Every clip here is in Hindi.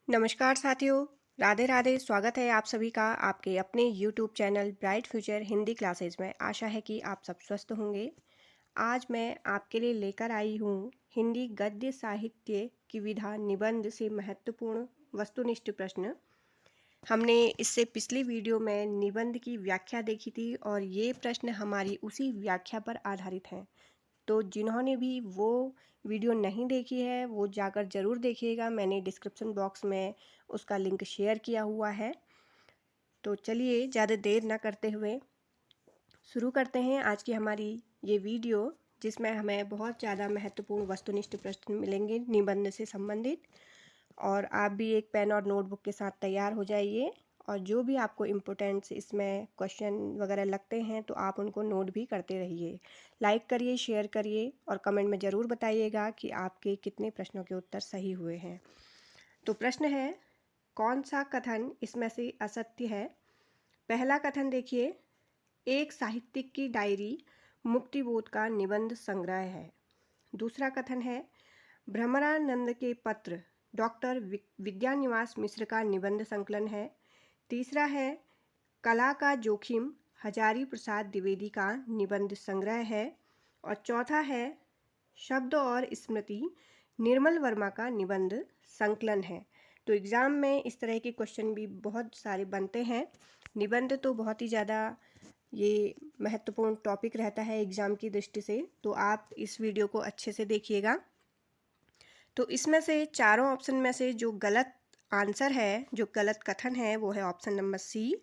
नमस्कार साथियों, राधे राधे। स्वागत है आप सभी का आपके अपने YouTube channel bright future Hindi classes में। आशा है कि आप सब स्वस्थ होंगे। आज मैं आपके लिए लेकर आई हूँ हिंदी गद्य साहित्य की विधा निबंध से महत्वपूर्ण वस्तुनिष्ठ प्रश्न। हमने इससे पिछली वीडियो में निबंध की व्याख्या देखी थी और ये प्रश्न हमारी उसी व्याख्या पर आधारित हैं। तो जिन्होंने भी वो वीडियो नहीं देखी है वो जाकर ज़रूर देखिएगा। मैंने डिस्क्रिप्शन बॉक्स में उसका लिंक शेयर किया हुआ है। तो चलिए ज़्यादा देर ना करते हुए शुरू करते हैं आज की हमारी ये वीडियो, जिसमें हमें बहुत ज़्यादा महत्वपूर्ण वस्तुनिष्ठ प्रश्न मिलेंगे निबंध से संबंधित। और आप भी एक पेन और नोटबुक के साथ तैयार हो जाइए और जो भी आपको इम्पोर्टेंट्स इसमें क्वेश्चन वगैरह लगते हैं तो आप उनको नोट भी करते रहिए। लाइक करिए, शेयर करिए और कमेंट में ज़रूर बताइएगा कि आपके कितने प्रश्नों के उत्तर सही हुए हैं। तो प्रश्न है, कौन सा कथन इसमें से असत्य है? पहला कथन देखिए, एक साहित्यिक की डायरी मुक्तिबोध का निबंध संग्रह है। दूसरा कथन है, भ्रमरानंद के पत्र डॉक्टर विद्यानिवास मिश्र का निबंध संकलन है। तीसरा है, कला का जोखिम हजारी प्रसाद द्विवेदी का निबंध संग्रह है। और चौथा है, शब्द और स्मृति निर्मल वर्मा का निबंध संकलन है। तो एग्ज़ाम में इस तरह के क्वेश्चन भी बहुत सारे बनते हैं। निबंध तो बहुत ही ज़्यादा ये महत्वपूर्ण टॉपिक रहता है एग्ज़ाम की दृष्टि से, तो आप इस वीडियो को अच्छे से देखिएगा। तो इसमें से चारों ऑप्शन में से जो गलत आंसर है, जो गलत कथन है, वो है ऑप्शन नंबर सी,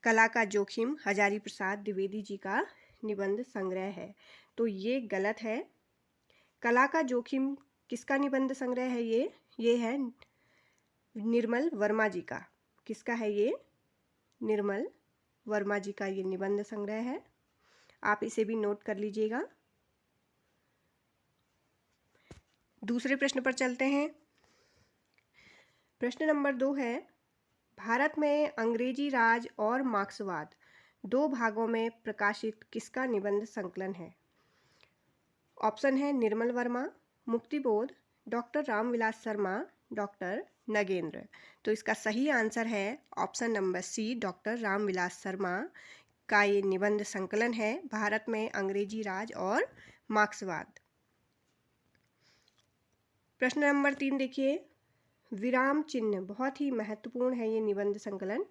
कला का जोखिम हजारी प्रसाद द्विवेदी जी का निबंध संग्रह है। तो ये गलत है। कला का जोखिम किसका निबंध संग्रह है? ये है निर्मल वर्मा जी का। किसका है ये? निर्मल वर्मा जी का ये निबंध संग्रह है। आप इसे भी नोट कर लीजिएगा। दूसरे प्रश्न पर चलते हैं। प्रश्न नंबर 2 है, भारत में अंग्रेजी राज और मार्क्सवाद दो भागों में प्रकाशित किसका निबंध संकलन है? ऑप्शन है निर्मल वर्मा, मुक्तिबोध, डॉक्टर रामविलास शर्मा, डॉक्टर नगेंद्र। तो इसका सही आंसर है option number C, doctor Ramvilas Sharma का ये निबंध संकलन है, भारत में अंग्रेजी राज और मार्क्सवाद। प्रश्न नंबर 3 देखिए, विराम चिन्ह बहुत ही महत्वपूर्ण है। ये निबंध संकलन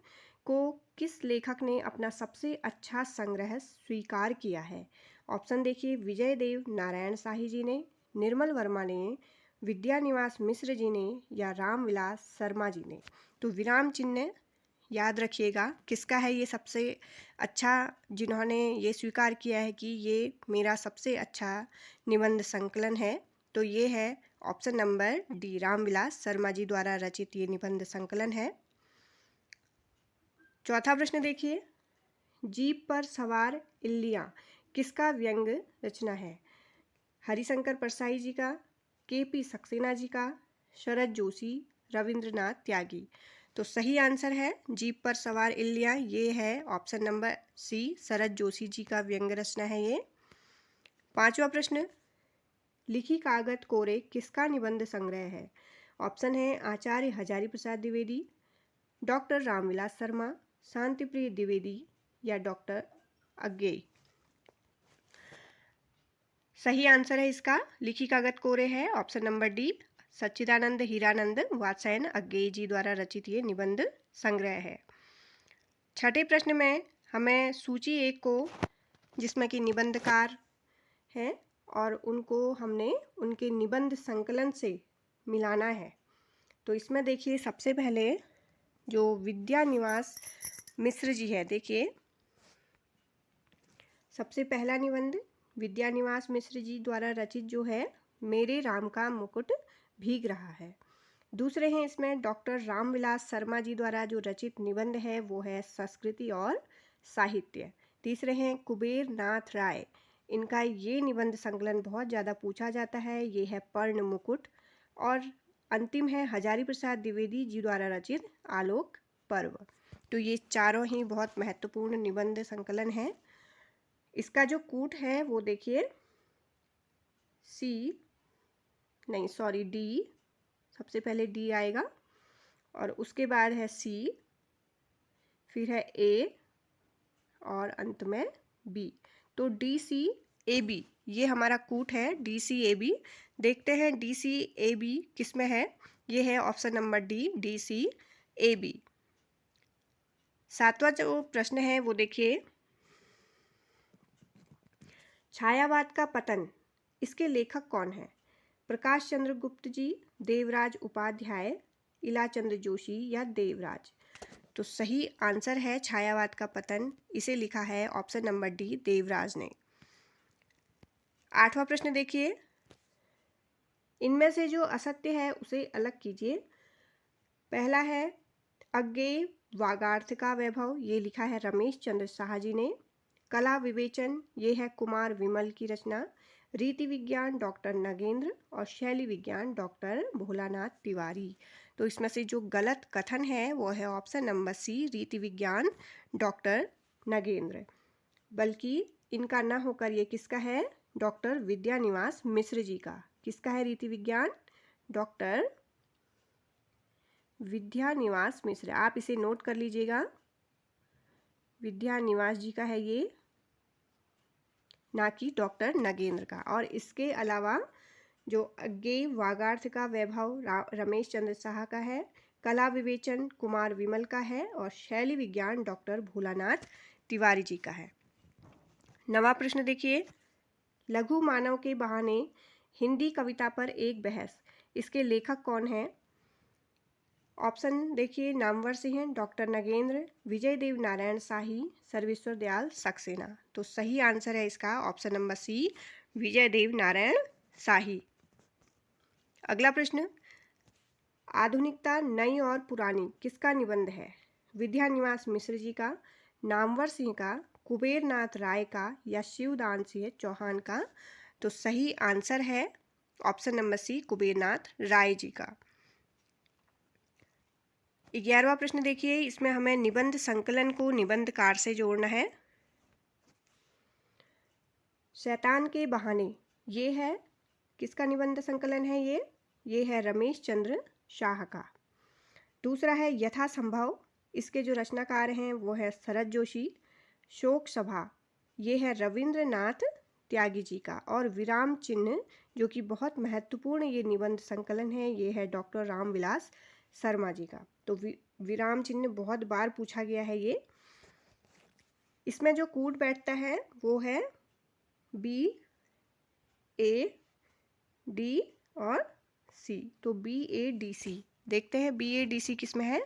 को किस लेखक ने अपना सबसे अच्छा संग्रह स्वीकार किया है? ऑप्शन देखिए, विजय देव नारायण शाही जी ने, निर्मल वर्मा ने, विद्यानिवास मिश्र जी ने या रामविलास शर्मा जी ने। तो विराम चिन्ह याद रखिएगा किसका है ये सबसे अच्छा, जिन्होंने ये स्वीकार किया है कि ये मेरा सबसे अच्छा निबंध संकलन है। तो ये है option number D, Ramvilas Sharma ji द्वारा रचित ये निबंध संकलन है। चौथा प्रश्न देखिए, जीप पर सवार इल्लियाँ किसका व्यंग रचना है? हरिशंकर परसाई जी का, केपी सक्सेना जी का, शरद जोशी, रविंद्रनाथ त्यागी। तो सही आंसर है जीप पर सवार इल्लियाँ, ये है ऑप्शन नंबर सी, शरद जोशी जी का व्यंग रचना है ये। पांचवा प्रश्न, लिखी कागत कोरे किसका निबंध संग्रह है? ऑप्शन है आचार्य हजारी प्रसाद द्विवेदी, डॉक्टर रामविलास शर्मा, शांतिप्रिय द्विवेदी या डॉक्टर अज्ञेय। सही आंसर है इसका लिखी कागत कोरे है ऑप्शन नंबर डी, सच्चिदानंद हीरानंद वात्स्यायन अज्ञेय जी द्वारा रचित ये निबंध संग्रह है। छठे प्रश्न में हमें सूची एक को, जिसमें कि निबंधकार हैं और उनको हमने उनके निबंध संकलन से मिलाना है। तो इसमें देखिए सबसे पहले जो विद्यानिवास मिश्र जी है, देखिए सबसे पहला निबंध विद्यानिवास मिश्र जी द्वारा रचित जो है, मेरे राम का मुकुट भीग रहा है। दूसरे हैं इसमें डॉक्टर रामविलास शर्मा जी द्वारा जो रचित निबंध है वो है संस्कृति और साहित्य। तीसरे हैं कुबेर नाथ राय, इनका ये निबंध संकलन बहुत ज़्यादा पूछा जाता है, ये है पर्ण मुकुट। और अंतिम है हजारी प्रसाद द्विवेदी जी द्वारा रचित आलोक पर्व। तो ये चारों ही बहुत महत्वपूर्ण निबंध संकलन हैं। इसका जो कूट है वो देखिए सी, नहीं सॉरी डी, सबसे पहले डी आएगा और उसके बाद है सी, फिर है ए और अंत में बी। तो डी सी ए बी ये हमारा कूट है, डी सी ए बी। देखते हैं डी सी ए बी किस में है। ये है option number D, D C A B. सातवां जो प्रश्न है वो देखिए, छायावाद का पतन, इसके लेखक कौन है? प्रकाश चंद्र गुप्त जी, देवराज उपाध्याय, इलाचंद्र जोशी या देवराज? तो सही आंसर है छायावाद का पतन, इसे लिखा है ऑप्शन नंबर डी, देवराज ने। आठवां प्रश्न देखिए, इनमें से जो असत्य है उसे अलग कीजिए। पहला है अज्ञेय वागार्थ का वैभव, ये लिखा है रमेश चंद्र शाह जी ने। कला विवेचन, ये है कुमार विमल की रचना। रीति विज्ञान डॉक्टर नगेंद्र और शैली विज्ञान डॉक्टर भोलानाथ तिवारी। तो इसमें से जो गलत कथन है वो है ऑप्शन नंबर सी, रीति विज्ञान डॉक्टर नगेंद्र। बल्कि इनका ना होकर ये किसका है? डॉक्टर विद्यानिवास मिश्र जी का। किसका है रीति विज्ञान? डॉक्टर विद्यानिवास मिश्र। आप इसे नोट कर लीजिएगा, विद्यानिवास जी का है ये, ना कि डॉक्टर नगेंद्र का। और इसके अलावा जो अज्ञेय वागार्थ का वैभव रमेश चंद्र शाह का है, कला विवेचन कुमार विमल का है और शैली विज्ञान डॉक्टर भोलानाथ तिवारी जी का है। नवा प्रश्न देखिए, लघु मानव के बहाने हिंदी कविता पर एक बहस, इसके लेखक कौन है? ऑप्शन देखिए, नामवर से हैं डॉक्टर नगेंद्र, विजय देव नारायण शाही, सर्वेश्वर दयाल सक्सेना। तो सही आंसर है इसका ऑप्शन नंबर सी, विजय देव नारायण शाही। अगला प्रश्न, आधुनिकता नई और पुरानी किसका निबंध है? विद्यानिवास मिश्र जी का, नामवर सिंह का, कुबेरनाथ राय का या शिवदान सिंह चौहान का? तो सही आंसर है ऑप्शन नंबर सी, कुबेरनाथ राय जी का। 11वां प्रश्न देखिए, इसमें हमें निबंध संकलन को निबंधकार से जोड़ना है। शैतान के बहाने, ये है किसका निबंध संकलन है? ये है रमेश चंद्र शाह का। दूसरा है यथासंभव, इसके जो रचनाकार हैं वो है शरद जोशी। शोक सभा, ये है रविंद्रनाथ त्यागी जी का। और विराम चिन्ह, जो कि बहुत महत्वपूर्ण ये निबंध संकलन है, ये है डॉक्टर रामविलास शर्मा जी का। तो विराम चिन्ह बहुत बार पूछा गया है ये। इसमें जो कूट बैठता है वो है बी, ए, डी और सी। तो बी ए डी सी, देखते हैं बी ए डी सी किस में है।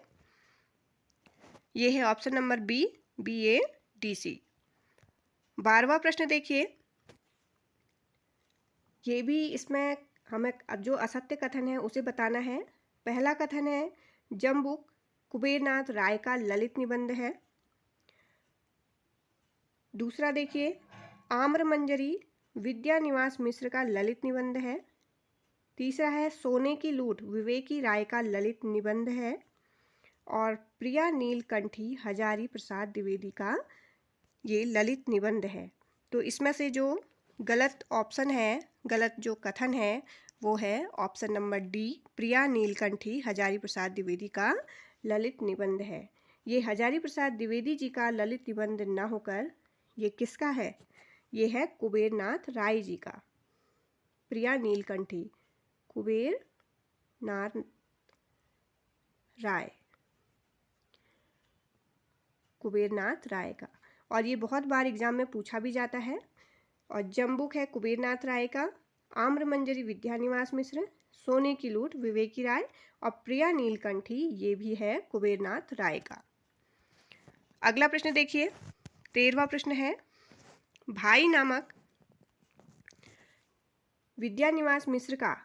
ये है option number B, B A D C. 12वां प्रश्न देखिए, ये भी इसमें हमें जो असत्य कथन है उसे बताना है। पहला कथन है जम्बुक कुबेरनाथ राय का ललित निबंध है। दूसरा देखिए, आम्रमंजरी विद्यानिवास मिश्र का ललित निबंध है। तीसरा है सोने की लूट विवेकी राय का ललित निबंध है। और प्रिया नीलकंठी हजारी प्रसाद द्विवेदी का ये ललित निबंध है। तो इसमें से जो गलत ऑप्शन है, गलत जो कथन है वो है ऑप्शन नंबर डी, प्रिया नीलकंठी हजारी प्रसाद द्विवेदी का ललित निबंध है। ये हजारी प्रसाद द्विवेदी जी का ललित निबंध ना होकर ये किसका है? ये है कुबेरनाथ राय जी का। प्रिया नीलकंठी, कुबेरनाथ राय, कुबेरनाथ राय का। और ये बहुत बार एग्जाम में पूछा भी जाता है। और जम्बुक है कुबेरनाथ राय का, आम्रमंजरी विद्यानिवास मिश्र, सोने की लूट विवेकी राय और प्रिया नीलकंठी ये भी है कुबेरनाथ राय का। अगला प्रश्न देखिए, 13वां प्रश्न है, भाई नामक विद्यानिवास मिश्र का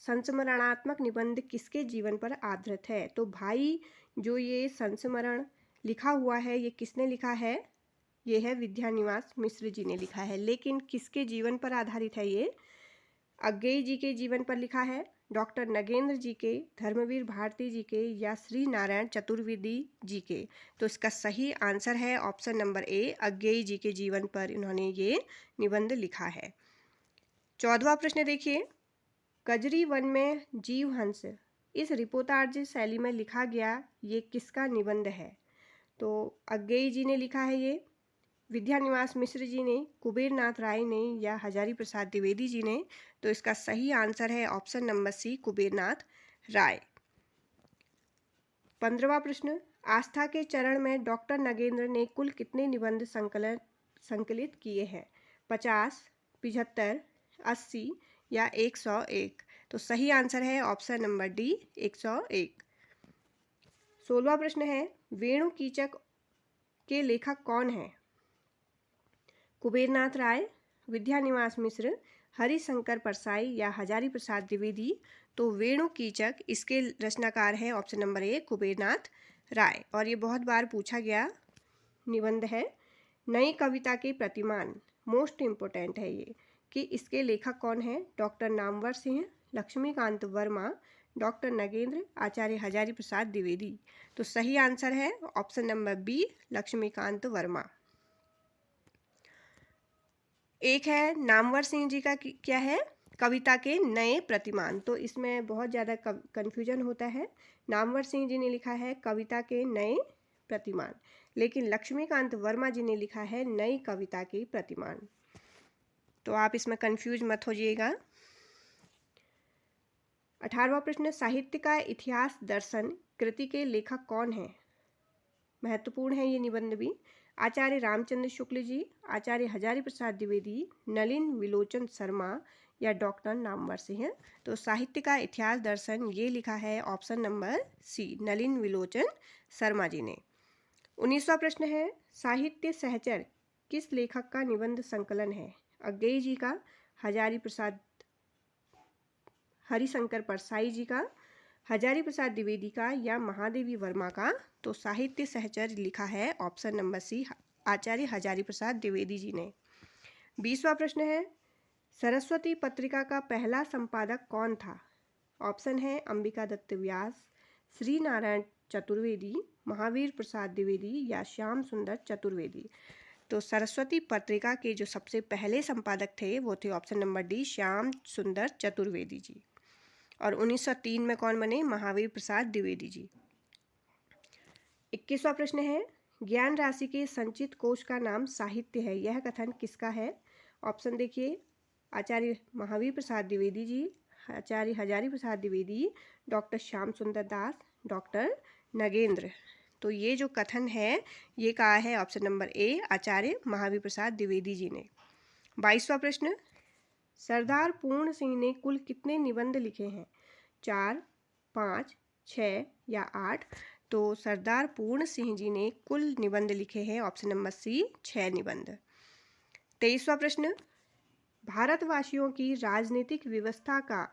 संस्मरणात्मक निबंध किसके जीवन पर आधारित है? तो भाई जो ये संस्मरण लिखा हुआ है ये किसने लिखा है? ये है विद्यानिवास मिश्र जी ने लिखा है। लेकिन किसके जीवन पर आधारित है ये? अज्ञेय जी के जीवन पर लिखा है, डॉक्टर नगेंद्र जी के, धर्मवीर भारती जी के या श्री नारायण चतुर्वेदी जी के? तो इसका सही आंसर है ऑप्शन नंबर ए, अज्ञेय जी के जीवन पर इन्होंने ये निबंध लिखा है। 14वां प्रश्न देखिए, कजरी वन में जीव हंस इस रिपोर्टार्ज शैली में लिखा गया ये किसका निबंध है? तो अज्ञेय जी ने लिखा है ये, विद्यानिवास मिश्र जी ने, कुबेर नाथ राय ने या हजारी प्रसाद द्विवेदी जी ने? तो इसका सही आंसर है ऑप्शन नंबर सी, कुबेर नाथ राय। 15वां प्रश्न, आस्था के चरण में डॉक्टर नगेंद्र ने कुल कितने निबंध संकलित किए हैं? 50, 75, 80 या 101? तो सही आंसर है ऑप्शन नंबर डी, 101। 16वां प्रश्न है, वेणु कीचक के लेखक कौन हैं? कुबेर नाथ राय, विद्यानिवास मिश्र, हरिशंकर परसाई या हजारी प्रसाद द्विवेदी? तो वेणु कीचक इसके रचनाकार हैं ऑप्शन नंबर ए, कुबेर नाथ राय। और ये बहुत बार पूछा गया निबंध है। नई कविता के प्रतिमान, मोस्ट इम्पोर्टेंट है ये, कि इसके लेखक कौन हैं? Doctor Namvar Singh, Laxmikant Verma, doctor Nagendra, Acharya Hazari Prasad Dwivedi? तो सही आंसर है option number B, Laxmikant Verma. एक है नामवर सिंह जी का क्या है, कविता के नए प्रतिमान। तो इसमें बहुत ज़्यादा कन्फ्यूजन होता है। नामवर सिंह जी ने लिखा है कविता के नए प्रतिमान, लेकिन लक्ष्मीकांत वर्मा जी ने लिखा है नई कविता के प्रतिमान। तो आप इसमें कंफ्यूज मत होइएगा। 18वां प्रश्न, साहित्य का इतिहास दर्शन कृति के लेखक कौन हैं? महत्वपूर्ण है ये निबंध भी। आचार्य रामचंद्र शुक्ल जी, आचार्य हजारी प्रसाद द्विवेदी, नलिन विलोचन शर्मा या डॉक्टर नामवर सिंह? तो साहित्य का इतिहास दर्शन ये लिखा है ऑप्शन नंबर सी, नलिन विलोचन शर्मा जी ने। 19वां प्रश्न है, साहित्य सहचर किस लेखक का निबंध संकलन है? अज्ञेय जी का, हजारी प्रसाद, हरिशंकर परसाई जी का, हजारी प्रसाद द्विवेदी का या महादेवी वर्मा का? तो साहित्य सहचर लिखा है ऑप्शन नंबर सी, आचार्य हजारी प्रसाद द्विवेदी जी ने। 20वां प्रश्न है, सरस्वती पत्रिका का पहला संपादक कौन था? ऑप्शन है अंबिका दत्त व्यास, श्री नारायण चतुर्वेदी, महावीर प्रसाद द्विवेदी या श्याम सुंदर चतुर्वेदी? तो सरस्वती पत्रिका के जो सबसे पहले संपादक थे वो थे ऑप्शन नंबर डी, श्याम सुंदर चतुर्वेदी जी। और 1903 में कौन बने? महावीर प्रसाद द्विवेदी जी। 21वां प्रश्न है, ज्ञान राशि के संचित कोश का नाम साहित्य है, यह कथन किसका है? ऑप्शन देखिए, आचार्य महावीर प्रसाद द्विवेदी जी, आचार्य हजारी प्रसाद द्विवेदी, डॉक्टर श्याम सुंदर दास, डॉक्टर नगेंद्र? तो ये जो कथन है ये कहा है ऑप्शन नंबर ए, आचार्य महावीर प्रसाद द्विवेदी जी ने। 22वां प्रश्न, सरदार पूर्ण सिंह ने कुल कितने निबंध लिखे हैं? 4, 5, 6 या 8? तो सरदार पूर्ण सिंह जी ने कुल निबंध लिखे हैं ऑप्शन नंबर सी, 6 निबंध। 23वां प्रश्न, भारतवासियों की राजनीतिक व्यवस्था का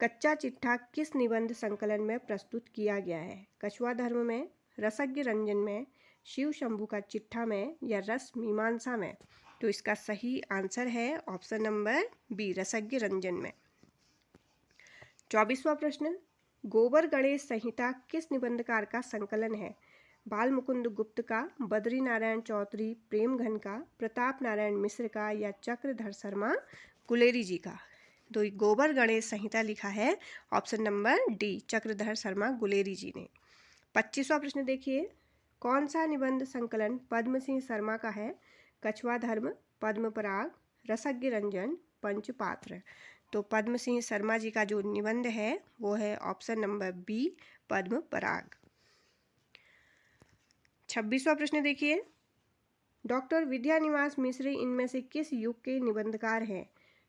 कच्चा चिट्ठा किस निबंध संकलन में प्रस्तुत किया गया है? कछुआ धर्म में, रसज्ञ रंजन में, शिव शंभू का चिट्ठा में या रस मीमांसा में? तो इसका सही आंसर है ऑप्शन नंबर बी, रसज्ञ रंजन में। 24वां प्रश्न, गोबर गणेश संहिता किस निबंधकार का संकलन है? बाल मुकुंद गुप्त का, बद्री नारायण चौधरी प्रेमघन का, प्रताप नारायण मिश्र का या चक्रधर शर्मा गुलेरी जी का? तो गोबर गणेश संहिता लिखा है option number D, Chakradhar Sharma Guleri ji ने। 25वां प्रश्न देखिए, कौन सा निबंध संकलन पद्म सिंह शर्मा का है? कछुआ धर्म, पद्म पराग, रसज्ञ रंजन, पंचपात्र? तो पद्म सिंह शर्मा जी का जो निबंध है वो है ऑप्शन नंबर बी, पद्म पराग। 26वां प्रश्न देखिए, डॉक्टर विद्यानिवास मिश्र इनमें से किस युग के निबंधकार हैं?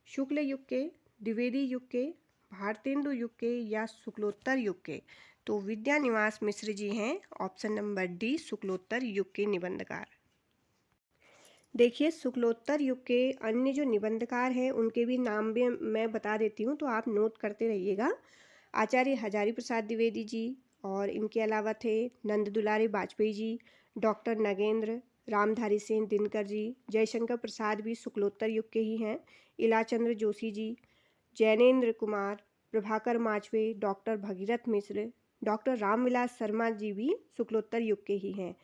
शुक्ल युग के, द्विवेदी युग के, भारतेंदु युग के या शुक्लोत्तर युग के? तो विद्यानिवास मिश्र जी हैं ऑप्शन नंबर डी, शुक्लोत्तर युग के निबंधकार। देखिए, शुक्लोत्तर युग के अन्य जो निबंधकार हैं उनके भी नाम भी मैं बता देती हूँ, तो आप नोट करते रहिएगा। आचार्य हजारी प्रसाद द्विवेदी जी, और इनके अलावा थे नंद दुलारे वाजपेयी जी, डॉक्टर नगेंद्र, रामधारी सिंह दिनकर जी, जयशंकर प्रसाद भी शुक्लोत्तर युग के ही हैं, इलाचंद्र जोशी जी, जैनेन्द्र कुमार, प्रभाकर माचवे, डॉक्टर भगीरथ मिश्र, डॉक्टर रामविलास शर्मा जी भी शुक्लोत्तर युग के ही हैं,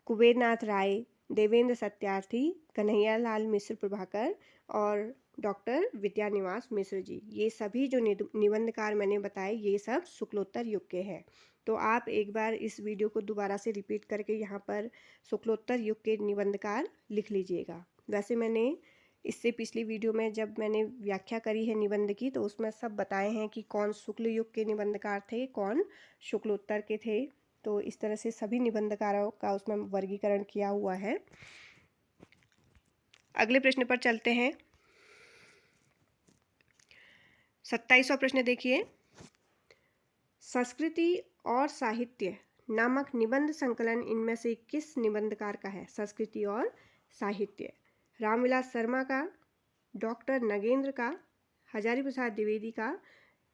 कुबेर नाथ राय, देवेंद्र सत्यार्थी, कन्हैयालाल मिश्र प्रभाकर और डॉक्टर विद्यानिवास मिश्र जी। ये सभी जो निबंधकार मैंने बताए ये सब शुक्लोत्तर युग के हैं। तो आप एक बार इस वीडियो को दोबारा से रिपीट करके यहाँ पर शुक्लोत्तर युग के निबंधकार लिख लीजिएगा। वैसे मैंने इससे पिछली वीडियो में जब मैंने व्याख्या करी है निबंध की तो उसमें सब बताए हैं कि कौन शुक्ल युग के निबंधकार थे, कौन शुक्लोत्तर के थे। तो इस तरह से सभी निबंधकारों का उसमें वर्गीकरण किया हुआ है। अगले प्रश्न पर चलते हैं। 27वां प्रश्न देखिए। संस्कृति और साहित्य नामक निबंध संकलन इनमें से किस निबंधकार का है? संस्कृति और साहित्य, रामविलास शर्मा का, डॉक्टर नगेंद्र का, हजारी प्रसाद द्विवेदी का,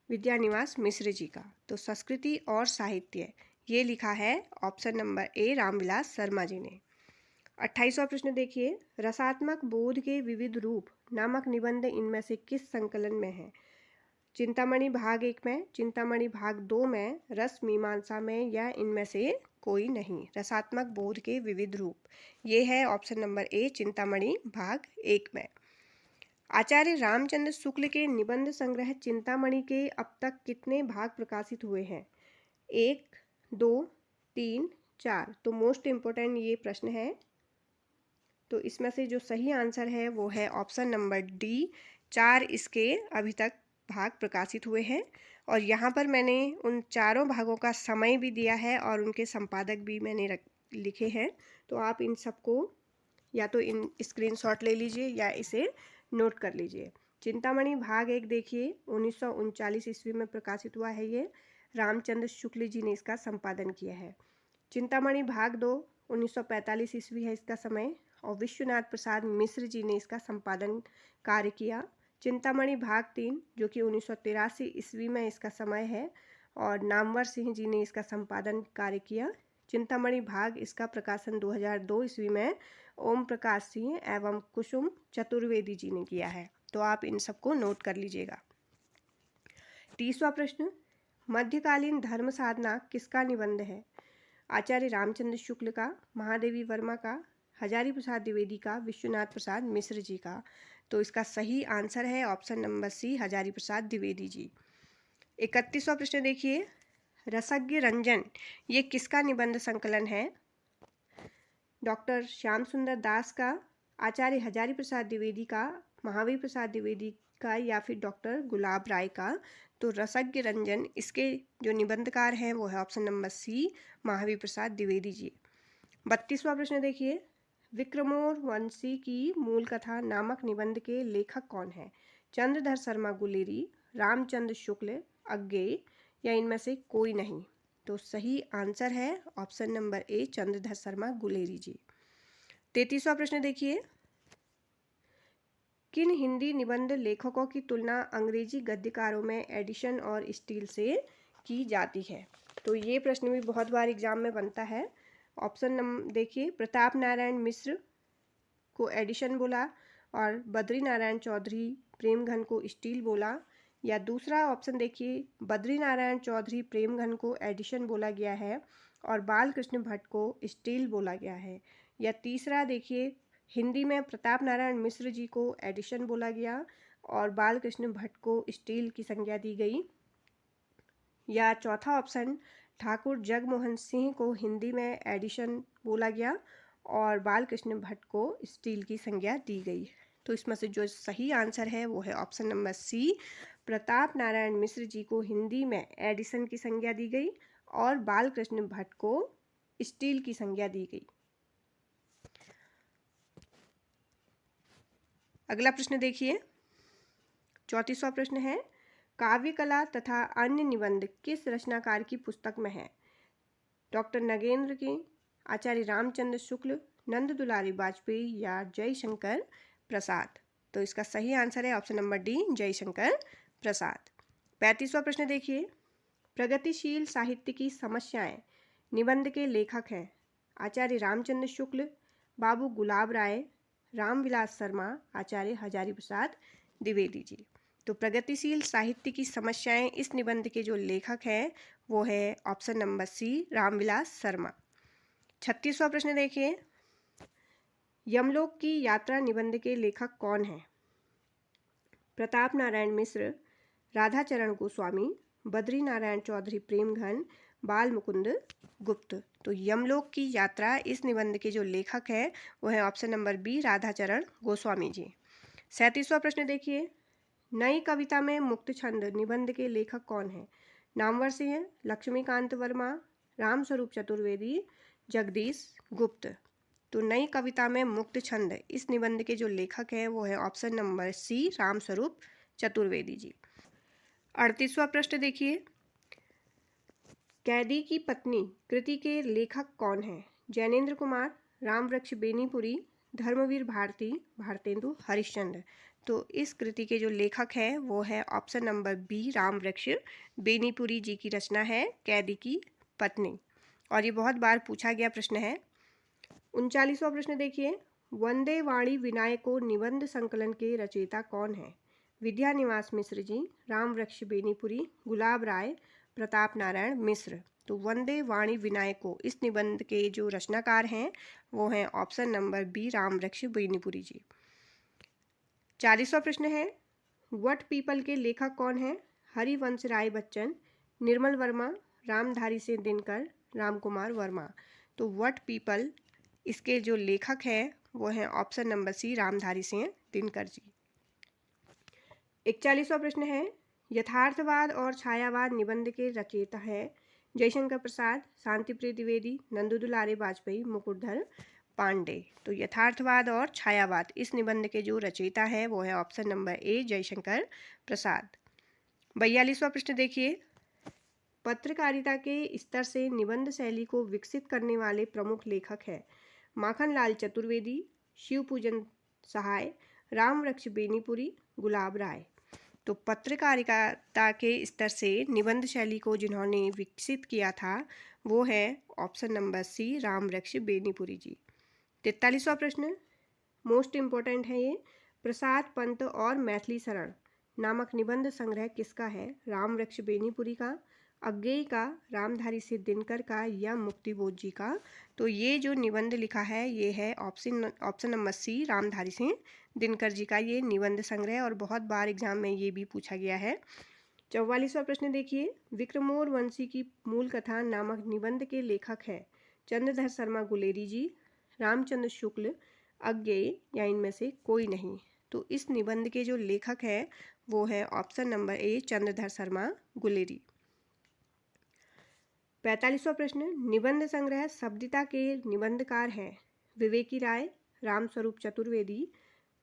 विद्यानिवास मिश्र जी का। तो संस्कृति और साहित्य ये लिखा है option number A Ramvilas Sharma ji ने। 28वां प्रश्न देखिए। रसात्मक बोध के विविध रूप नामक निबंध इनमें से किस संकलन में है? चिंतामणि भाग 1 में, चिंतामणि भाग 2 में, रस मीमांसा में, या इनमें से कोई नहीं? रसात्मक बोध के विविध रूप ये है ऑप्शन नंबर ए चिंतामणि भाग 1 में। आचार्य रामचंद्र शुक्ल के निबंध संग्रह चिंतामणि के अब तक कितने भाग प्रकाशित हुए हैं? 1, 2, 3, 4। तो मोस्ट इम्पोर्टेंट ये प्रश्न है। तो इसमें से जो सही आंसर है वो है ऑप्शन नंबर डी, 4 इसके अभी तक भाग प्रकाशित हुए हैं। और यहाँ पर मैंने उन चारों भागों का समय भी दिया है और उनके संपादक भी मैंने लिखे हैं। तो आप इन सबको या तो इन स्क्रीनशॉट ले लीजिए या इसे नोट कर लीजिए। चिंतामणि भाग 1 देखिए 1939 ईस्वी में प्रकाशित हुआ है। ये रामचंद्र शुक्ल जी ने इसका संपादन किया है। चिंतामणि भाग 2 1945 ईस्वी है इसका समय, और विश्वनाथ प्रसाद मिश्र जी ने इसका संपादन कार्य किया। चिंतामणि भाग 3 जो कि 1983 ईस्वी में इसका समय है, और नामवर सिंह जी ने इसका संपादन कार्य किया। चिंतामणि भाग इसका प्रकाशन 2002 ईस्वी में ओम प्रकाश सिंह एवं कुसुम चतुर्वेदी जी ने किया है। तो आप इन सबको नोट कर लीजिएगा। 30वां प्रश्न। मध्यकालीन धर्म साधना किसका निबंध है? आचार्य रामचंद्र शुक्ल का, महादेवी वर्मा का, हजारी प्रसाद द्विवेदी का, विश्वनाथ प्रसाद मिश्र जी का। तो इसका सही आंसर है ऑप्शन नंबर सी हजारी प्रसाद द्विवेदी जी। 31वां प्रश्न देखिए। रसज्ञ रंजन ये किसका निबंध संकलन है? डॉक्टर श्याम सुंदर दास का, आचार्य हजारी प्रसाद द्विवेदी का, महावीर प्रसाद द्विवेदी का, या फिर डॉक्टर गुलाब राय का। तो रसज्ञ रंजन इसके जो निबंधकार हैं वो है ऑप्शन नंबर सी महावीर प्रसाद द्विवेदी जी। 32वां प्रश्न देखिए। विक्रमोर्वशी की मूल कथा नामक निबंध के लेखक कौन है? चंद्रधर शर्मा गुलेरी, रामचंद्र शुक्ल, अज्ञेय, या इनमें से कोई नहीं? तो सही आंसर है option number A Chandradhar Sharma Guleri ji. 33वां प्रश्न देखिए। किन हिंदी निबंध लेखकों की तुलना अंग्रेजी गद्यकारों में एडिशन और स्टील से की जाती है? तो ये प्रश्न भी बहुत बार एग्जाम में बनता है। ऑप्शन नंबर देखिए। प्रताप नारायण मिश्र को एडिशन बोला और बद्री नारायण चौधरी प्रेमघन को स्टील बोला, या दूसरा ऑप्शन देखिए बद्री नारायण चौधरी प्रेमघन को एडिशन बोला गया है और बालकृष्ण भट्ट को स्टील बोला गया है, या तीसरा देखिए हिंदी में प्रताप नारायण मिश्र जी को एडिशन बोला गया और बालकृष्ण भट्ट को स्टील की संज्ञा दी गई, या चौथा ऑप्शन ठाकुर जगमोहन सिंह को हिंदी में एडिशन बोला गया और बालकृष्ण भट्ट को स्टील की संज्ञा दी गई। तो इसमें से जो सही आंसर है वो है option number C Pratap Narayan Mishra ji को हिंदी में एडिशन की संज्ञा दी गई और बालकृष्ण भट्ट को स्टील की संज्ञा दी गई। अगला प्रश्न देखिए। 34वां प्रश्न है। काव्य कला तथा अन्य निबंध किस रचनाकार की पुस्तक में है? डॉक्टर नगेंद्र की, आचार्य रामचंद्र शुक्ल, नंद दुलारी वाजपेयी, या जयशंकर प्रसाद? तो इसका सही आंसर है option number D Jaishankar Prasad. 35वां प्रश्न देखिए। प्रगतिशील साहित्य की समस्याएं निबंध के लेखक हैं आचार्य रामचंद्र शुक्ल, बाबू गुलाब राय, रामविलास शर्मा, आचार्य हजारी प्रसाद द्विवेदी जी। तो प्रगतिशील साहित्य की समस्याएं इस निबंध के जो लेखक हैं वो है option number C Ramvilas Sharma. 36वां प्रश्न देखिए। यमलोक की यात्रा निबंध के लेखक कौन है? प्रताप नारायण मिश्र, राधाचरण गोस्वामी, बद्री नारायण चौधरी प्रेमघन, बाल मुकुंद गुप्त। तो यमलोक की यात्रा इस निबंध के जो लेखक है वो है option number B, Radhacharan Goswami ji. 37वां प्रश्न देखिए, नई कविता में मुक्त छंद निबंध के लेखक कौन है? नामवर से हैं लक्ष्मीकांत वर्मा, रामस्वरूप चतुर्वेदी, जगदीश गुप्त। तो नई कविता में मुक्त छंद इस निबंध के जो लेखक हैं वो है option number C, Ramswaroop Chaturvedi ji. 38वां प्रश्न देखिए, कैदी की पत्नी कृति के लेखक कौन हैं? जैनेन्द्र कुमार, रामवृक्ष बेनीपुरी, धर्मवीर भारती, भारतेंदु हरिश्चंद्र। तो इस कृति के जो लेखक हैं वो है option number B, Rambriksh Benipuri ji की रचना है कैदी की पत्नी, और ये बहुत बार पूछा गया प्रश्न है। 39वां प्रश्न देखिए, वंदे वाणी विनायको निबंध संकलन के रचयिता कौन है? विद्यानिवास मिश्र जी, रामवृक्ष बेनीपुरी, गुलाब राय, प्रताप नारायण मिश्र। तो वंदे वाणी विनायको इस निबंध के जो रचनाकार हैं वो हैं option number B, Rambriksh Benipuri ji. 40वां प्रश्न है, वट पीपल के लेखक कौन है? हरिवंश राय बच्चन, निर्मल वर्मा, रामधारी सिंह दिनकर, रामकुमार वर्मा। तो वट पीपल इसके जो लेखक हैं वो हैं option number C, Ramdhari Singh Dinkar ji. 41वां प्रश्न है, यथार्थवाद और छायावाद निबंध के रचयिता है जयशंकर प्रसाद, शांतिप्रिय द्विवेदी, नंदू दुलारे वाजपेयी, मुकुटधर पांडे। तो यथार्थवाद और छायावाद इस निबंध के जो रचयिता है वो है ऑप्शन नंबर ए, जयशंकर प्रसाद। 42वां प्रश्न देखिए, पत्रकारिता के स्तर से निबंध शैली को विकसित करने वाले प्रमुख लेखक हैं माखनलाल चतुर्वेदी, शिवपूजन सहाय, रामवृक्ष बेनीपुरी, गुलाब राय। तो पत्रकारिता के स्तर से निबंध शैली को जिन्होंने विकसित किया था वो है option number C, Rambriksh Benipuri ji. 43वां प्रश्न मोस्ट इम्पोर्टेंट है ये, प्रसाद पंत और मैथिली शरण नामक निबंध संग्रह किसका है? रामवृक्ष बेनीपुरी का, अज्ञेय का, रामधारी सिंह दिनकर का, या मुक्तिबोध जी का। तो ये जो निबंध लिखा है ये है option number C, Ramdhari Singh Dinkar ji का ये निबंध संग्रह, और बहुत बार एग्जाम में ये भी पूछा गया है। 44वां प्रश्न देखिए, विक्रमोर वंशी की मूल कथा नामक निबंध के लेखक है चंद्रधर शर्मा गुलेरी जी, रामचंद्र शुक्ल, अज्ञेय, या इनमें से कोई नहीं। तो इस निबंध के जो लेखक है वो है option number A, Chandradhar Sharma Guleri. 45वां प्रश्न, निबंध संग्रह शब्दिता के निबंधकार हैं विवेकी राय, रामस्वरूप चतुर्वेदी,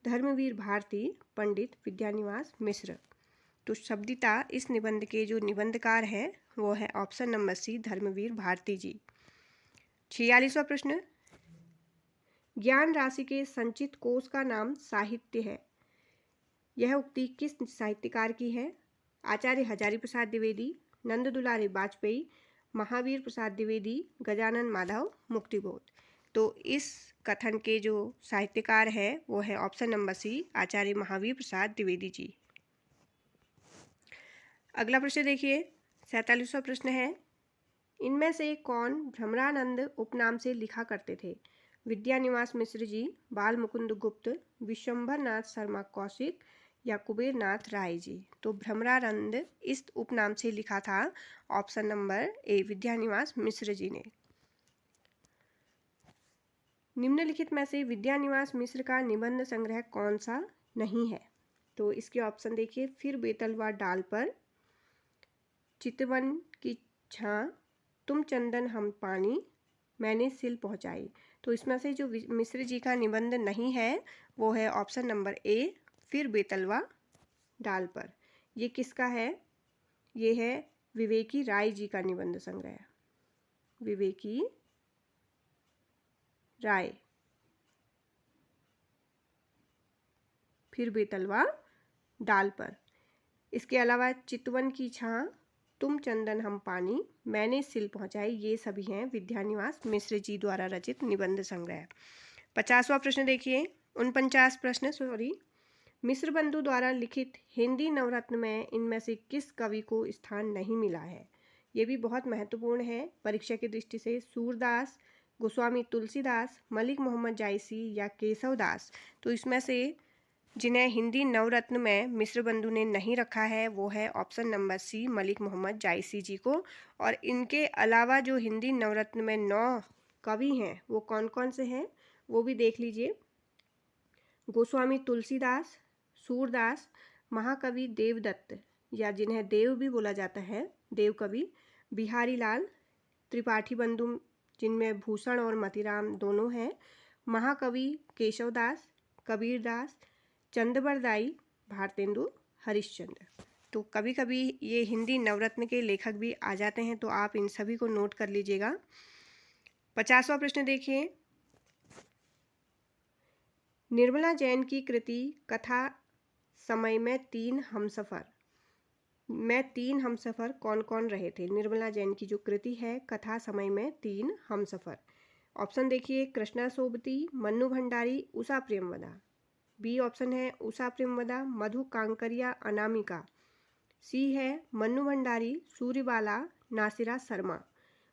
धर्मवीर भारती, पंडित विद्यानिवास मिश्र। तो शब्दिता इस निबंध के जो निबंधकार हैं वो है option number C, Dharamvir Bharati ji. 46वां प्रश्न, ज्ञान राशि के संचित कोश का नाम साहित्य है, यह उक्ति किस साहित्यकार की है? आचार्य हजारी प्रसाद द्विवेदी, नंद दुलारे वाजपेयी, महावीर प्रसाद द्विवेदी, गजानन माधव, मुक्तिबोध। तो इस कथन के जो साहित्यकार है वो है ऑप्शन नंबर सी, आचार्य महावीर प्रसाद द्विवेदी जी। अगला प्रश्न देखिए, 47वां प्रश्न है, इनमें से कौन भ्रमरानंद उपनाम से लिखा करते थे? विद्यानिवास मिश्र जी, बाल मुकुंद गुप्त, विश्वंभर नाथ शर्मा कौशिक, या कुबेर नाथ राय जी। तो भ्रमरानंद इस उपनाम से लिखा था ऑप्शन नंबर ए, विद्यानिवास मिश्र जी ने। निम्नलिखित में से विद्यानिवास मिश्र का निबंध संग्रह कौन सा नहीं है? तो इसके ऑप्शन देखिए, फिर बेतलवा डाल पर, चितवन की छां, तुम चंदन हम पानी, मैंने सिल पहुंचाई। तो इसमें से जो मिश्र जी का निबंध नहीं है वो है ऑप्शन नंबर ए, फिर बेतलवा डाल पर। ये किसका है? ये है विवेकी राय जी का निबंध संग्रह, विवेकी राय, फिर बेतलवा डाल पर। इसके अलावा चितवन की छां, तुम चंदन हम पानी, मैंने सिल पहुंचाई, ये सभी हैं विद्यानिवास मिश्र जी द्वारा रचित निबंध संग्रह। 50वां प्रश्न देखिए, 49 प्रश्न सॉरी, मिश्र बंधु द्वारा लिखित हिंदी नवरत्न में इनमें से किस कवि को स्थान नहीं मिला है? ये भी बहुत महत्वपूर्ण है परीक्षा की दृष्टि से। सूरदास, गोस्वामी तुलसीदास, मलिक मोहम्मद जायसी, या केशव दास। तो इसमें से जिन्हें हिंदी नवरत्न में मिश्र बंधु ने नहीं रखा है वो है option number C Malik Muhammad Jayasi ji को। और इनके अलावा जो हिंदी नवरत्न में 9 कवि हैं वो कौन कौन से हैं वो भी देख लीजिए। गोस्वामी तुलसीदास, सूरदास, महाकवि देवदत्त या जिन्हें देव भी बोला जाता है, देव कवि, बिहारी लाल, त्रिपाठी बंधु जिनमें भूषण और मतीराम दोनों हैं, महाकवि केशवदास, कबीरदास, चंदबरदाई, भारतेंदु हरिश्चंद्र। तो कभी कभी ये हिंदी नवरत्न के लेखक भी आ जाते हैं, तो आप इन सभी को नोट कर लीजिएगा। 50वां प्रश्न देखिए। निर्मला जैन की कृति कथा समय में 3 हमसफ़र कौन कौन रहे थे? निर्मला जैन की जो कृति है कथा समय में 3 हमसफ़र। ऑप्शन देखिए, कृष्णा सोबती, मन्नू भंडारी, उषा प्रेमवदा। बी ऑप्शन है उषा प्रेमवदा, मधु कांकरिया, अनामिका। सी है मन्नू भंडारी, सूर्यबाला, नासिरा शर्मा।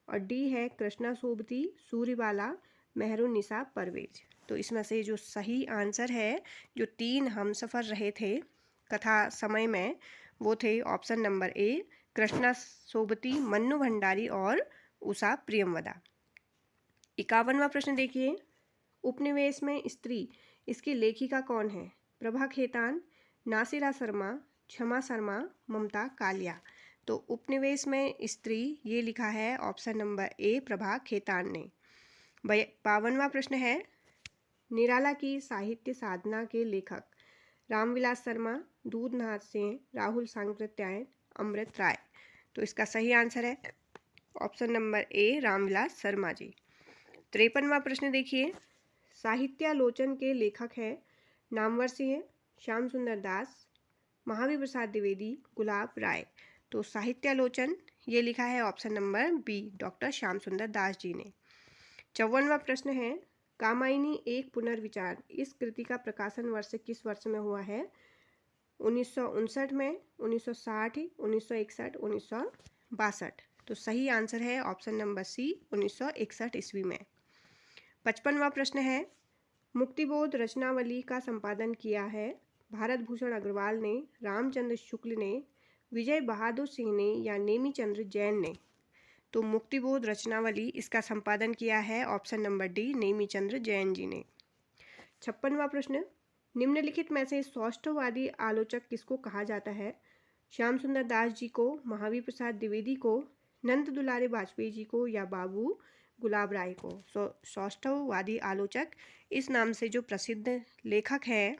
और डी है कृष्णा सोबती, सूर्यबाला, मेहरुन्निसा परवेज। तो इसमें से जो सही आंसर है, जो 3 हमसफ़र रहे थे कथा समय में, वो थे ऑप्शन नंबर ए कृष्णा सोबती, मन्नू भंडारी और उषा प्रियमवदा। 51वां प्रश्न देखिए। उपनिवेश में स्त्री, इसकी लेखिका कौन है? प्रभा खेतान, नासिरा शर्मा, क्षमा शर्मा, ममता कालिया। तो उपनिवेश में स्त्री ये लिखा है option number A Prabha Khetan ने। 52वां प्रश्न है। निराला की साहित्य साधना के लेखक रामविलास शर्मा, दूधनाथ सिंह, राहुल सांकृत्यायन, अमृत राय। तो इसका सही आंसर है option number A Ramvilas Sharma ji. 53वां प्रश्न देखिए। साहित्यालोचन के लेखक हैं नामवर सिंह, श्याम सुंदर दास, महावीर प्रसाद द्विवेदी, गुलाब राय। तो साहित्यालोचन ये लिखा है option number B doctor Shyam Sundar Das जी ने। 54वां प्रश्न है। कामायनी एक पुनर्विचार, इस कृति का प्रकाशन वर्ष किस वर्ष में हुआ है? 1959 में, 1960, 1961, 1962। तो सही आंसर है ऑप्शन नंबर सी 1961 ईस्वी में। 55वां प्रश्न है। मुक्तिबोध रचनावली का संपादन किया है भारत भूषण अग्रवाल ने, रामचंद्र शुक्ल ने, विजय बहादुर सिंह ने या नेमीचंद्र जैन ने? तो मुक्तिबोध रचनावली इसका संपादन किया है option number D Nemichandra Jain ji ने। 56वां प्रश्न। निम्नलिखित में से सौष्ठववादी आलोचक किसको कहा जाता है? श्याम सुंदर दास जी को, महावीर प्रसाद द्विवेदी को, नंद दुलारे वाजपेयी जी को या बाबू गुलाब राय को? सौष्ठववादी आलोचक इस नाम से जो प्रसिद्ध लेखक हैं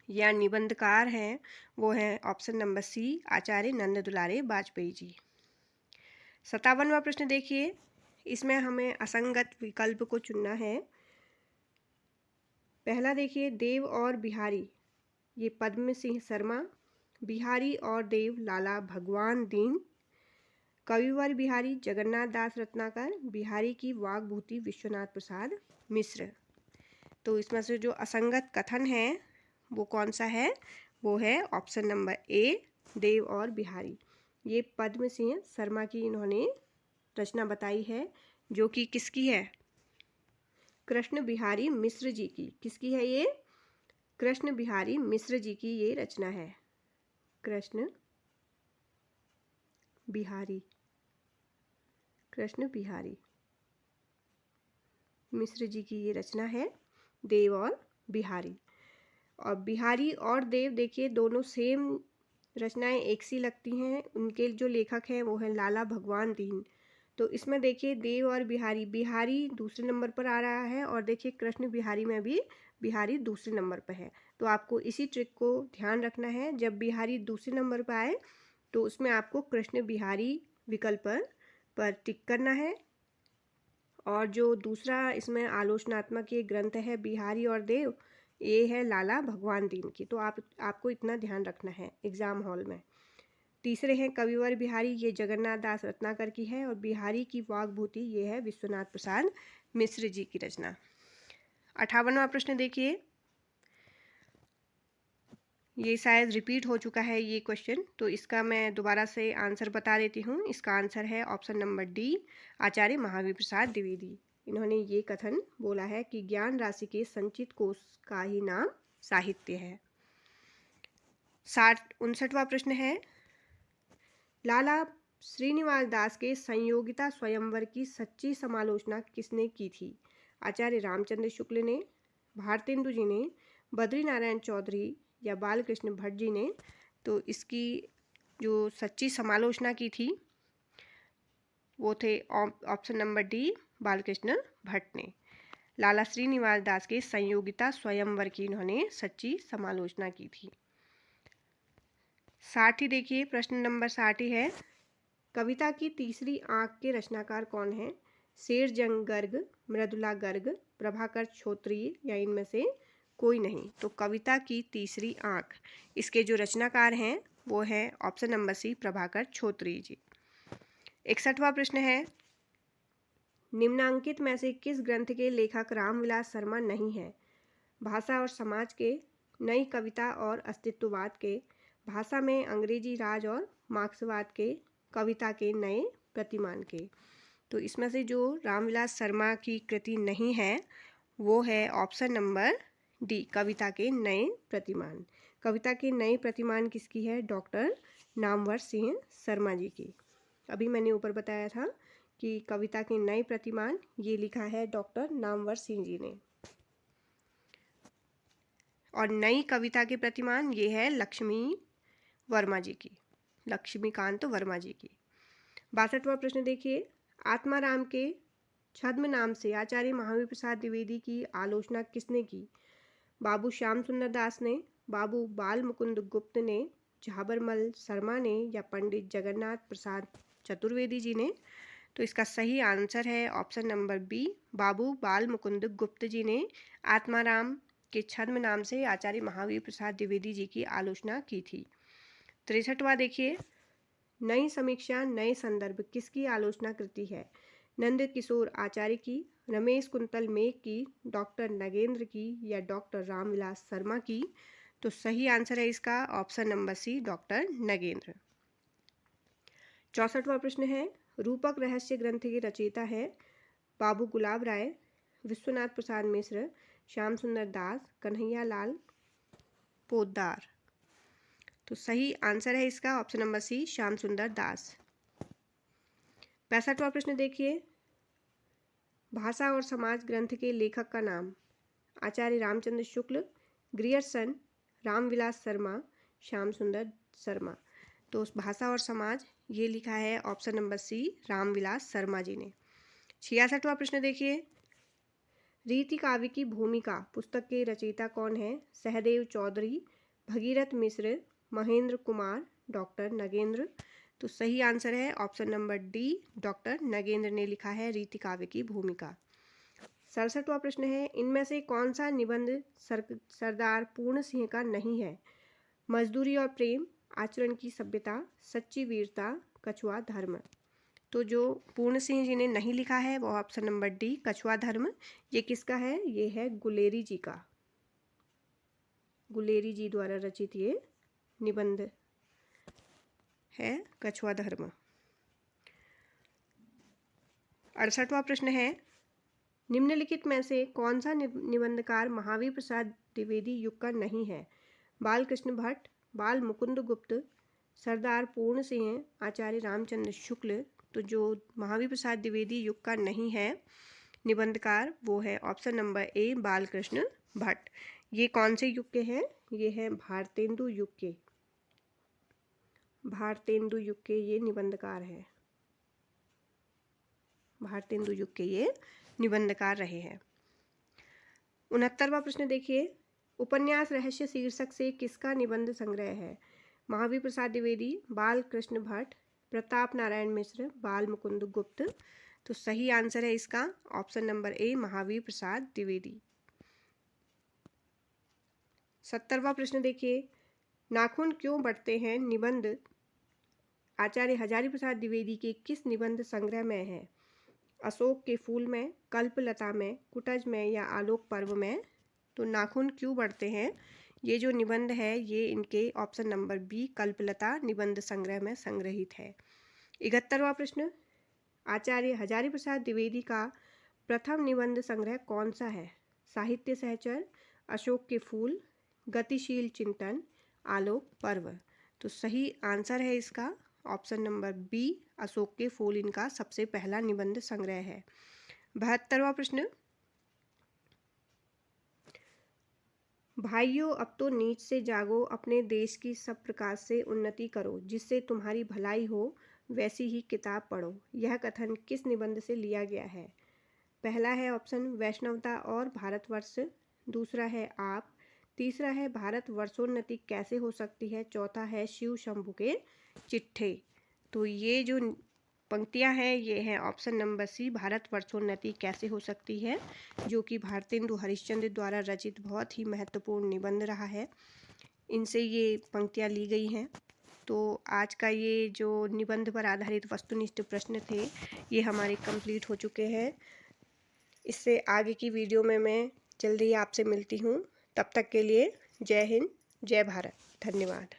या निबंधकार हैं वो हैं ऑप्शन नंबर सी आचार्य नंद दुलारे वाजपेयी जी। 57वां प्रश्न देखिए। इसमें हमें असंगत विकल्प को चुनना है। पहला देखिए, देव और बिहारी ये पद्म सिंह शर्मा, बिहारी और देव लाला भगवान दीन, कविवर बिहारी जगन्नाथ दास रत्नाकर, बिहारी की वाग्भूति विश्वनाथ प्रसाद मिश्र। तो इसमें से जो असंगत कथन है वो कौन सा है? वो है ऑप्शन नंबर ए देव और बिहारी। ये पद्म सिंह शर्मा की इन्होंने रचना बताई है, जो कि किसकी है? कृष्ण बिहारी मिश्र जी की। किसकी है ये? कृष्ण बिहारी मिश्र जी की ये रचना है। कृष्ण बिहारी मिश्र जी की ये रचना है, देव और बिहारी। और बिहारी और देव देखिए दोनों सेम रचनाएं एक सी लगती हैं। उनके जो लेखक हैं वो हैं लाला भगवान दीन। तो इसमें देखिए देव और बिहारी, बिहारी दूसरे नंबर पर आ रहा है और देखिए कृष्ण बिहारी में भी बिहारी दूसरे नंबर पर है। तो आपको इसी ट्रिक को ध्यान रखना है, जब बिहारी दूसरे नंबर पर आए तो उसमें आपको कृष्ण बिहारी विकल्प पर टिक करना है। और जो दूसरा इसमें आलोचनात्मक ये ग्रंथ है बिहारी और देव, ये है लाला भगवान दीन की। तो आपको इतना ध्यान रखना है एग्ज़ाम हॉल में। तीसरे हैं कविवर बिहारी, ये जगन्नाथ दास रत्नाकर की है। और बिहारी की वाग्भूति ये है विश्वनाथ प्रसाद मिश्र जी की रचना। 58वां प्रश्न देखिए। ये शायद रिपीट हो चुका है ये क्वेश्चन, तो इसका मैं दोबारा से आंसर बता देती हूँ। इसका आंसर है ऑप्शन नंबर डी आचार्य महावीर प्रसाद द्विवेदी। इन्होंने ये कथन बोला है कि ज्ञान राशि के संचित कोष का ही नाम साहित्य है। 59वां प्रश्न है, लाला श्रीनिवास दास के संयोगिता स्वयंवर की सच्ची समालोचना किसने की थी? आचार्य रामचंद्र शुक्ल ने, भारतेंदु जी ने, बद्री नारायण चौधरी या बालकृष्ण भट्ट जी ने? तो इसकी जो सच्ची समालोचना की थी वो थे option number D, Balkrishna Bhatt ने। लाला श्रीनिवास दास के संयोगिता स्वयंवर की इन्होंने सच्ची समालोचना की थी। 60 देखिए, प्रश्न नंबर 60 है, कविता की तीसरी आंख के रचनाकार कौन है? शेरजंग गर्ग, मृदुला गर्ग, प्रभाकर छोत्रीय या इनमें से कोई नहीं? तो कविता की तीसरी आंख, इसके जो रचनाकार हैं वो हैं ऑप्शन नंबर सी, प्रभाकर छोत्रीय जी। 61वां प्रश्न है, निम्नांकित में से किस ग्रंथ के लेखक रामविलास शर्मा नहीं है? भाषा और समाज के, नई कविता और अस्तित्ववाद के, भाषा में अंग्रेजी राज और मार्क्सवाद के, कविता के नए प्रतिमान के? तो इसमें से जो रामविलास शर्मा की कृति नहीं है वो है ऑप्शन नंबर डी, कविता के नए प्रतिमान। कविता के नए प्रतिमान किसकी है? डॉक्टर नामवर सिंह शर्मा जी की। अभी मैंने ऊपर बताया था कि कविता के नए प्रतिमान ये लिखा है डॉक्टर नामवर सिंह जी ने, और नई कविता के प्रतिमान ये है लक्ष्मी वर्मा जी की, लक्ष्मीकांत वर्मा जी की। 62वां प्रश्न देखिए, आत्माराम के छद्म नाम से आचार्य महावीर प्रसाद द्विवेदी की आलोचना किसने की? बाबू श्याम सुंदर दास ने, बाबू बाल मुकुंद गुप्त ने, झाबरमल शर्मा ने या पंडित जगन्नाथ प्रसाद चतुर्वेदी जी ने? तो इसका सही आंसर है ऑप्शन नंबर बी, बाबू बाल मुकुंद गुप्त जी ने आत्माराम के छद्म नाम से आचार्य महावीर प्रसाद द्विवेदी जी की आलोचना की थी। 63वां देखिए, नई समीक्षा नए संदर्भ किसकी आलोचना कृति है? नंद किशोर आचार्य की, रमेश कुंतल मेघ की, डॉक्टर नगेंद्र की या डॉक्टर रामविलास शर्मा की? तो सही आंसर है इसका option number C, doctor Nagendra. 64वां प्रश्न है, रूपक रहस्य ग्रंथ के रचयिता है बाबू गुलाब राय, विश्वनाथ प्रसाद मिश्र, श्याम सुंदर दास, कन्हैया लाल पोद्दार? तो सही आंसर है इसका ऑप्शन नंबर सी, श्याम सुंदर दास। 65वां प्रश्न देखिए, भाषा और समाज ग्रंथ के लेखक का नाम? आचार्य रामचंद्र शुक्ल, ग्रियर्सन, रामविलास शर्मा, श्याम सुंदर शर्मा? तो भाषा और समाज ये लिखा है option number C, Ramvilas Sharma ji ने। 66वां प्रश्न देखिए, रीति काव्य की भूमिका पुस्तक के रचयिता कौन है? सहदेव चौधरी, भगीरथ मिश्र, महेंद्र कुमार, डॉक्टर नगेंद्र? तो सही आंसर है option number D, doctor Nagendra ने लिखा है रीति काव्य की भूमिका। 67वां प्रश्न है, इनमें से कौन सा निबंध सरदार पूर्ण सिंह का नहीं है? मजदूरी और प्रेम, आचरण की सभ्यता, सच्ची वीरता, कछुआ धर्म? तो जो पूर्ण सिंह जी ने नहीं लिखा है वो ऑप्शन नंबर डी, कछुआ धर्म। ये किसका है? ये है गुलेरी जी का, गुलेरी जी द्वारा रचित ये निबंध है कछुआ धर्म। 68वां प्रश्न है, निम्नलिखित में से कौन सा निबंधकार महावीर प्रसाद द्विवेदी युग का नहीं है? बालकृष्ण भट्ट, बाल मुकुंद गुप्त, सरदार पूर्ण सिंह, आचार्य रामचंद्र शुक्ल? तो जो महावीर प्रसाद द्विवेदी युग का नहीं है निबंधकार वो है ऑप्शन नंबर ए, बालकृष्ण भट्ट। ये कौन से युग के हैं? ये है भारतेंदु युग के, भारतेंदु युग के ये निबंधकार हैं, भारतेंदु युग के ये निबंधकार रहे हैं। 69वां प्रश्न देखिए, उपन्यास रहस्य शीर्षक से किसका निबंध संग्रह है? महावीर प्रसाद द्विवेदी, बाल कृष्ण भट्ट, प्रताप नारायण मिश्र, बाल मुकुंद गुप्त? तो सही आंसर है इसका ऑप्शन नंबर ए, महावीर प्रसाद द्विवेदी। 70वां प्रश्न देखिए, नाखून क्यों बढ़ते हैं निबंध आचार्य हजारी प्रसाद द्विवेदी के किस निबंध संग्रह में है? अशोक के फूल में, कल्पलता में, कुटज में या आलोक पर्व में? तो नाखून क्यों बढ़ते हैं ये जो निबंध है ये इनके ऑप्शन नंबर बी, कल्पलता निबंध संग्रह में संग्रहित है। 71वां प्रश्न, आचार्य हजारी प्रसाद द्विवेदी का प्रथम निबंध संग्रह कौन सा है? साहित्य सहचर, अशोक के फूल, गतिशील चिंतन, आलोक पर्व। तो सही आंसर है इसका ऑप्शन नंबर बी, अशोक के फूल इनका सबसे पहला निबंध संग्रह है। 72वां प्रश्न, भाइयों अब तो नीच से जागो, अपने देश की सब प्रकार से उन्नति करो, जिससे तुम्हारी भलाई हो वैसी ही किताब पढ़ो। यह कथन किस निबंध से लिया गया है? पहला है ऑप्शन वैष्णवता और भारतवर्ष, दूसरा है आप, तीसरा है भारत वर्षोन्नति कैसे हो सकती है, चौथा है शिव शंभू के चिट्ठे। तो ये जो पंक्तियां हैं ये हैं ऑप्शन नंबर सी, भारत वर्षोन्नति कैसे हो सकती है, जो कि भारतेंदु हरिश्चंद्र द्वारा रचित बहुत ही महत्वपूर्ण निबंध रहा है। इनसे ये पंक्तियां ली गई हैं। तो आज का ये जो निबंध पर आधारित वस्तुनिष्ठ प्रश्न थे ये हमारे कंप्लीट हो चुके हैं। इससे आगे की वीडियो में मैं जल्दी ही आपसे मिलती हूँ। तब तक के लिए जय हिंद, जय भारत, धन्यवाद।